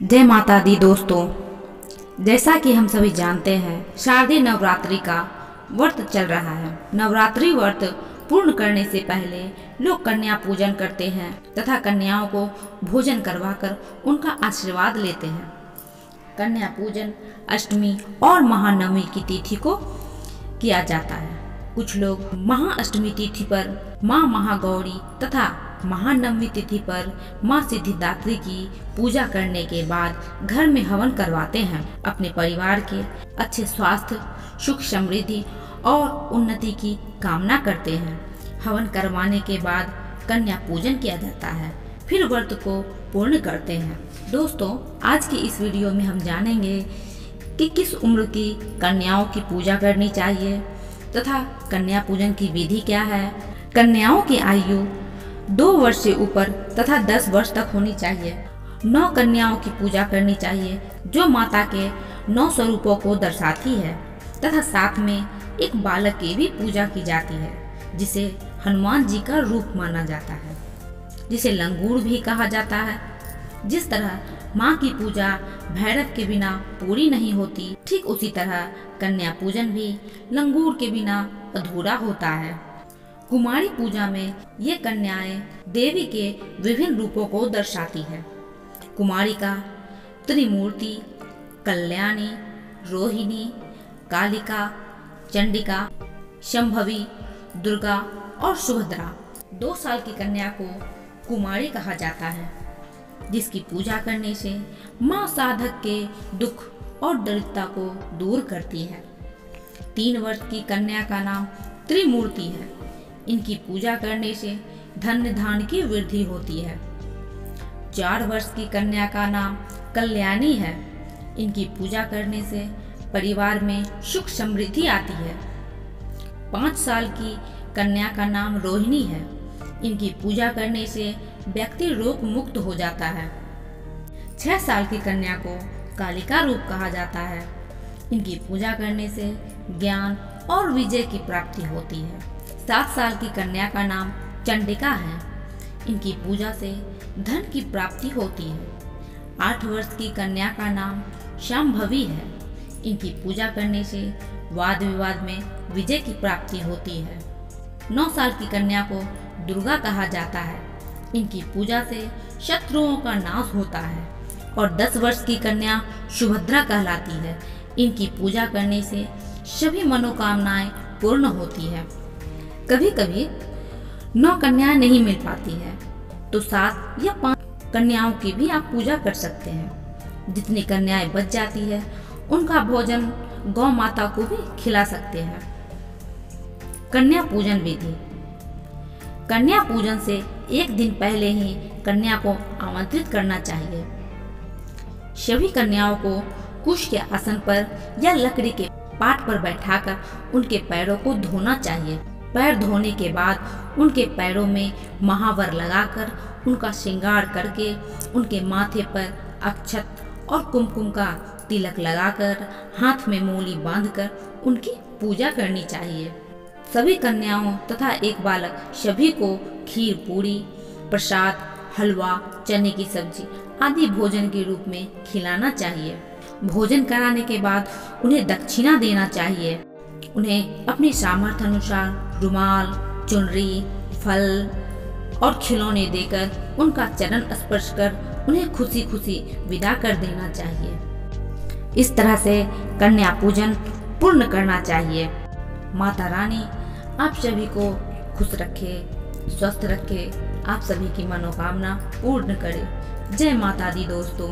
जय माता दी दोस्तों, जैसा कि हम सभी जानते हैं शारदीय नवरात्रि का व्रत चल रहा है। नवरात्रि व्रत पूर्ण करने से पहले लोग कन्या पूजन करते हैं तथा कन्याओं को भोजन करवाकर उनका आशीर्वाद लेते हैं। कन्या पूजन अष्टमी और महानवमी की तिथि को किया जाता है। कुछ लोग महाअष्टमी तिथि पर माँ महागौरी तथा महानवमी तिथि पर माँ सिद्धिदात्री की पूजा करने के बाद घर में हवन करवाते हैं। अपने परिवार के अच्छे स्वास्थ्य, सुख, समृद्धि और उन्नति की कामना करते हैं। हवन करवाने के बाद कन्या पूजन किया जाता है, फिर व्रत को पूर्ण करते हैं। दोस्तों, आज की इस वीडियो में हम जानेंगे कि किस उम्र की कन्याओं की पूजा करनी चाहिए तथा कन्या पूजन की विधि क्या है। कन्याओं की आयु 2 वर्ष से ऊपर तथा 10 वर्ष तक होनी चाहिए। 9 कन्याओं की पूजा करनी चाहिए जो माता के 9 स्वरूपों को दर्शाती है तथा साथ में एक बालक की भी पूजा की जाती है जिसे हनुमान जी का रूप माना जाता है, जिसे लंगूर भी कहा जाता है। जिस तरह माँ की पूजा भैरव के बिना पूरी नहीं होती, ठीक उसी तरह कन्या पूजन भी लंगूर के बिना अधूरा होता है। कुमारी पूजा में ये कन्याएं देवी के विभिन्न रूपों को दर्शाती है। कुमारिका त्रिमूर्ति, कल्याणी, रोहिणी, कालिका, चंडिका, शंभवी, दुर्गा और सुभद्रा। 2 साल की कन्या को कुमारी कहा जाता है, जिसकी पूजा करने से माँ साधक के दुख और दरिद्रता को दूर करती है। 3 वर्ष की कन्या का नाम त्रिमूर्ति है। इनकी पूजा करने से धन धान्य की वृद्धि होती है। 4 वर्ष की कन्या का नाम कल्याणी है। इनकी पूजा करने से परिवार में सुख समृद्धि आती है। 5 साल की कन्या का नाम रोहिणी है। इनकी पूजा करने से व्यक्ति रोग मुक्त हो जाता है। 6 साल की कन्या को कालिका रूप कहा जाता है। इनकी पूजा करने से ज्ञान और विजय की प्राप्ति होती है। 7 साल की कन्या का नाम चंडिका है। इनकी पूजा से धन की प्राप्ति होती है। 8 वर्ष की कन्या का नाम शांभवी है। इनकी पूजा करने से वाद विवाद में विजय की प्राप्ति होती है। 9 साल की कन्या को दुर्गा कहा जाता है। इनकी पूजा से शत्रुओं का नाश होता है। और 10 वर्ष की कन्या सुभद्रा कहलाती है। इनकी पूजा करने से सभी मनोकामनाएं पूर्ण होती है। कभी कभी 9 कन्याएं नहीं मिल पाती है तो 7 या 5 कन्याओं की भी आप पूजा कर सकते हैं। जितनी कन्याएं बच जाती है उनका भोजन गौ माता को भी खिला सकते हैं। कन्या पूजन विधि। कन्या पूजन से एक दिन पहले ही कन्या को आमंत्रित करना चाहिए। सभी कन्याओं को कुश के आसन पर या लकड़ी के पाट पर बैठाकर उनके पैरों को धोना चाहिए। पैर धोने के बाद उनके पैरों में महावर लगाकर उनका श्रृंगार करके उनके माथे पर अक्षत और कुमकुम का तिलक लगाकर हाथ में मूली बांधकर उनकी पूजा करनी चाहिए। सभी कन्याओं तथा एक बालक सभी को खीर, पूरी, प्रसाद, हलवा, चने की सब्जी आदि भोजन के रूप में खिलाना चाहिए। भोजन कराने के बाद उन्हें दक्षिणा देना चाहिए। उन्हें अपनी सामर्थ्य अनुसार रुमाल, चुनरी, फल और खिलौने देकर उनका चरण स्पर्श कर उन्हें खुशी खुशी विदा कर देना चाहिए। इस तरह से कन्या पूजन पूर्ण करना चाहिए। माता रानी आप सभी को खुश रखे, स्वस्थ रखे, आप सभी की मनोकामना पूर्ण करे। जय माता दी दोस्तों।